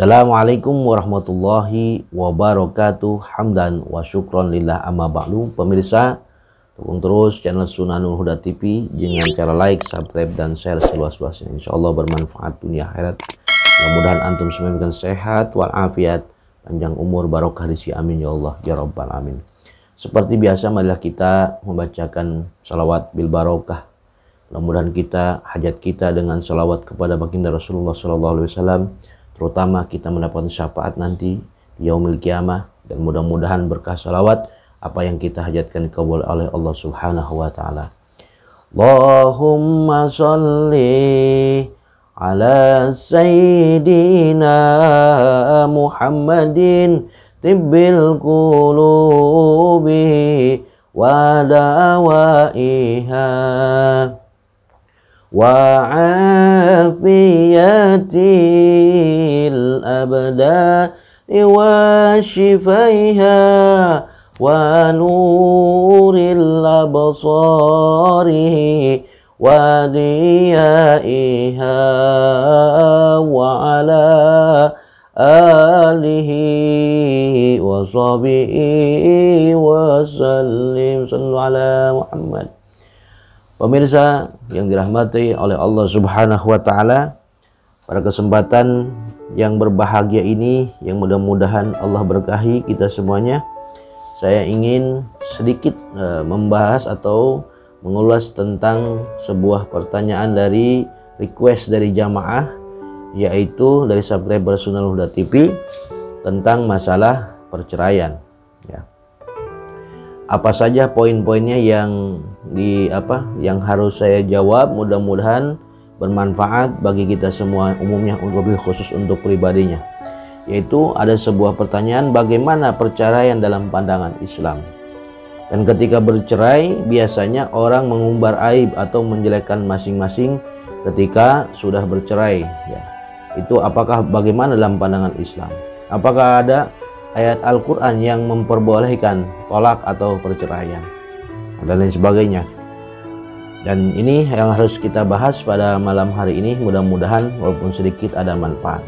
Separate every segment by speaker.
Speaker 1: Assalamualaikum warahmatullahi wabarakatuh. Hamdan wa syukron lillah amma ba'du. Pemirsa, dukung terus channel Sunanul Huda TV dengan cara like, subscribe, dan share seluas-luasnya. Insyaallah bermanfaat dunia akhirat. Mudah-mudahan antum semua diberikan sehat walafiat, panjang umur, barokah rizki, amin ya Allah ya rabbal alamin. Seperti biasa, marilah kita membacakan salawat bil barokah. Mudah-mudahan kita, hajat kita dengan salawat kepada baginda Rasulullah SAW, terutama kita mendapatkan syafaat nanti di yaumil qiyamah, dan mudah-mudahan berkah salawat apa yang kita hajatkan dikabul oleh Allah Subhanahu wa taala. Allahumma sholli ala sayyidina Muhammadin tibbil qulubi wa dawaiha wa afiyatil abdani wa shifaiha wa nuril absari wa diyaiha wa ala alihi wa sahbihi wa sallim. Sallu ala Muhammad. Pemirsa yang dirahmati oleh Allah Subhanahu wa taala, pada kesempatan yang berbahagia ini, yang mudah-mudahan Allah berkahi kita semuanya, saya ingin sedikit membahas atau mengulas tentang sebuah pertanyaan dari request dari jamaah, yaitu dari subscriber Sunanul Huda TV tentang masalah perceraian. Ya. Apa saja poin-poinnya yang harus saya jawab, mudah-mudahan bermanfaat bagi kita semua, umumnya lebih khusus untuk pribadinya. Yaitu ada sebuah pertanyaan, bagaimana perceraian dalam pandangan Islam? Dan ketika bercerai biasanya orang mengumbar aib atau menjelekkan masing-masing ketika sudah bercerai, ya. Itu apakah bagaimana dalam pandangan Islam? Apakah ada ayat Al-Quran yang memperbolehkan tolak atau perceraian dan lain sebagainya? Dan ini yang harus kita bahas pada malam hari ini, mudah-mudahan walaupun sedikit ada manfaat.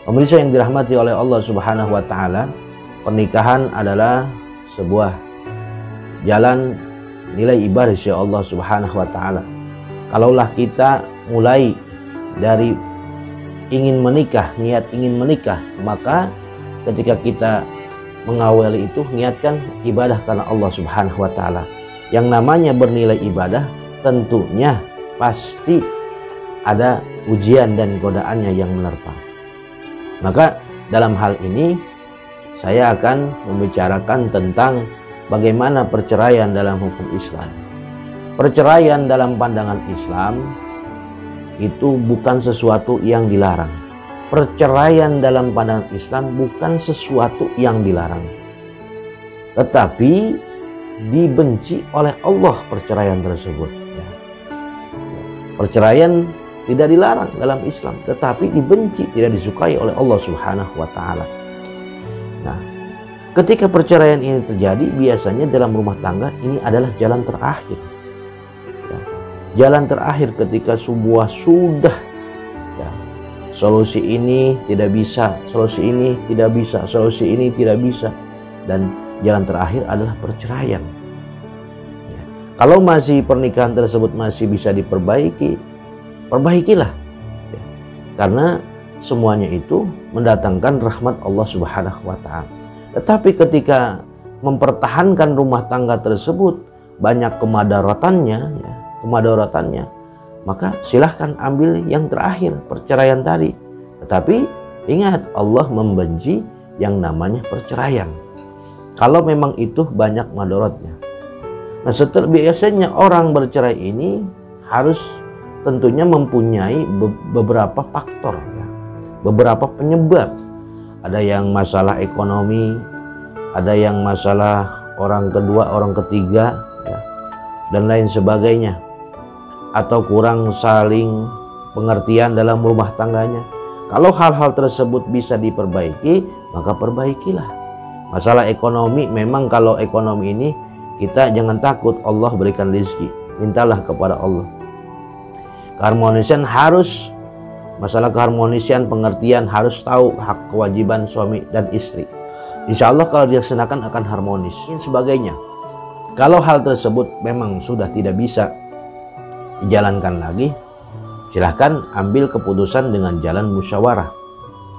Speaker 1: Pemirsa yang dirahmati oleh Allah Subhanahu wa taala, pernikahan adalah sebuah jalan nilai ibadah insya Allah Subhanahu wa taala. Kalaulah kita mulai dari ingin menikah, niat ingin menikah, maka ketika kita mengawali itu, niatkan ibadah karena Allah Subhanahu wa taala. Yang namanya bernilai ibadah tentunya pasti ada ujian dan godaannya yang menerpa. Maka dalam hal ini saya akan membicarakan tentang bagaimana perceraian dalam hukum Islam. Perceraian dalam pandangan Islam itu bukan sesuatu yang dilarang. Perceraian dalam pandangan Islam bukan sesuatu yang dilarang, tetapi dibenci oleh Allah perceraian tersebut. Ya. Perceraian tidak dilarang dalam Islam, tetapi dibenci, tidak disukai oleh Allah Subhanahu wa taala. Nah, ketika perceraian ini terjadi, biasanya dalam rumah tangga ini adalah jalan terakhir. Ya. Jalan terakhir ketika sebuah sudah, ya, solusi ini tidak bisa, solusi ini tidak bisa, solusi ini tidak bisa, dan jalan terakhir adalah perceraian. Ya. Kalau masih pernikahan tersebut masih bisa diperbaiki, perbaikilah. Ya. Karena semuanya itu mendatangkan rahmat Allah Subhanahu wa taala. Tetapi ketika mempertahankan rumah tangga tersebut banyak kemadaratannya, ya, maka silahkan ambil yang terakhir, perceraian tadi. Tetapi ingat, Allah membenci yang namanya perceraian kalau memang itu banyak madaratnya. Nah, setelah biasanya orang bercerai ini harus tentunya mempunyai beberapa faktor, ya, beberapa penyebab. Ada yang masalah ekonomi, ada yang masalah orang kedua, orang ketiga, ya, dan lain sebagainya, atau kurang saling pengertian dalam rumah tangganya. Kalau hal-hal tersebut bisa diperbaiki, maka perbaikilah. Masalah ekonomi, memang kalau ekonomi ini kita jangan takut, Allah berikan rezeki, mintalah kepada Allah. Keharmonisan harus masalah keharmonisian pengertian, harus tahu hak kewajiban suami dan istri. Insya Allah kalau dilaksanakan akan harmonis. Dan sebagainya. Kalau hal tersebut memang sudah tidak bisa dijalankan lagi, silahkan ambil keputusan dengan jalan musyawarah.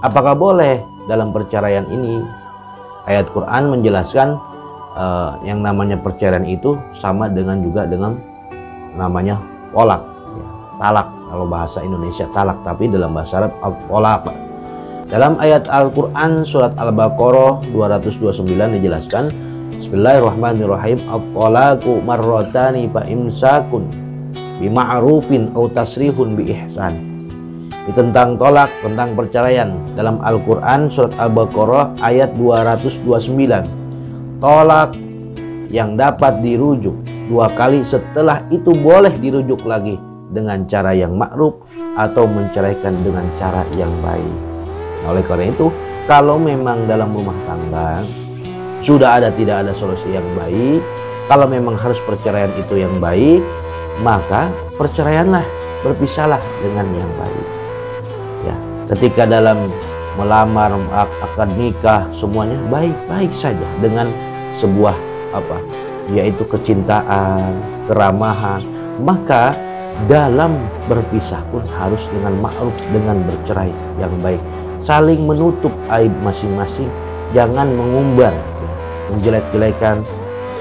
Speaker 1: Apakah boleh dalam perceraian ini? Ayat Quran menjelaskan yang namanya perceraian itu sama dengan juga dengan namanya tolak, talak kalau bahasa Indonesia talak, tapi dalam bahasa Arab tolak. Dalam ayat Al-Quran surat Al-Baqarah 229 dijelaskan, Bismillahirrahmanirrahim, at-talaqu marratani fa imsakun bima'rufin aw tasrihun bi ihsan. Ini tentang tolak, tentang perceraian. Dalam Al-Quran surat Al-Baqarah ayat 229, tolak yang dapat dirujuk 2 kali, setelah itu boleh dirujuk lagi dengan cara yang ma'ruf atau menceraikan dengan cara yang baik. Nah, oleh karena itu, kalau memang dalam rumah tangga sudah tidak ada solusi yang baik, kalau memang harus perceraian itu yang baik, maka perceraianlah, berpisahlah dengan yang baik. Ya, ketika dalam melamar, akad nikah, semuanya baik-baik saja dengan sebuah yaitu kecintaan, keramahan. Maka dalam berpisah pun harus dengan ma'ruf, dengan bercerai yang baik, saling menutup aib masing-masing, jangan mengumbar, menjelek-jelekan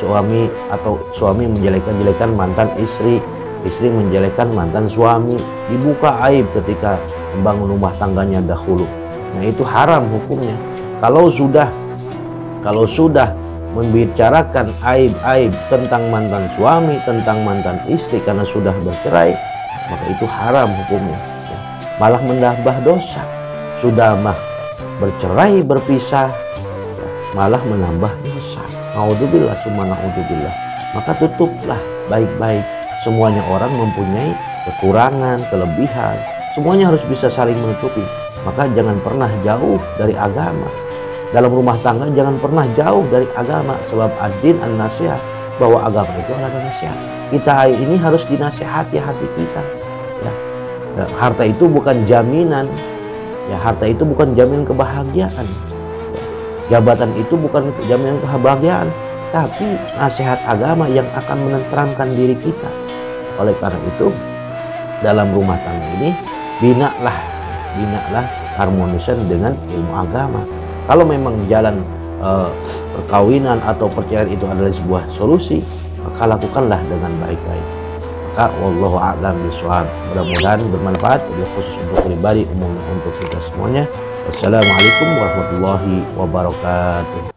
Speaker 1: suami, atau suami menjelek-jelekan mantan istri, istri menjelekkan mantan suami, dibuka aib ketika membangun rumah tangganya dahulu. Nah, itu haram hukumnya. Kalau sudah membicarakan aib-aib tentang mantan suami, tentang mantan istri karena sudah bercerai, maka itu haram hukumnya. Malah menambah dosa. Sudah bercerai, berpisah, malah menambah dosa. Naudzubillah summa naudzubillah. Maka tutuplah baik-baik. Semuanya orang mempunyai kekurangan, kelebihan. Semuanya harus bisa saling menutupi. Maka jangan pernah jauh dari agama. Dalam rumah tangga jangan pernah jauh dari agama, sebab ad-din an-nasihat, bahwa agama itu adalah nasihat. Kita ini harus dinasihati hati kita. Ya. Harta itu bukan jaminan. Ya, harta itu bukan jaminan kebahagiaan. Ya. Jabatan itu bukan jaminan kebahagiaan, tapi nasihat agama yang akan menenteramkan diri kita. Oleh karena itu, dalam rumah tangga ini binalah harmonisan dengan ilmu agama. Kalau memang jalan perkawinan atau perceraian itu adalah sebuah solusi, maka lakukanlah dengan baik-baik. Maka wallahu a'lam bishawab. Mudah-mudahan bermanfaat, khusus untuk pribadi, umumnya untuk kita semuanya. Wassalamualaikum warahmatullahi wabarakatuh.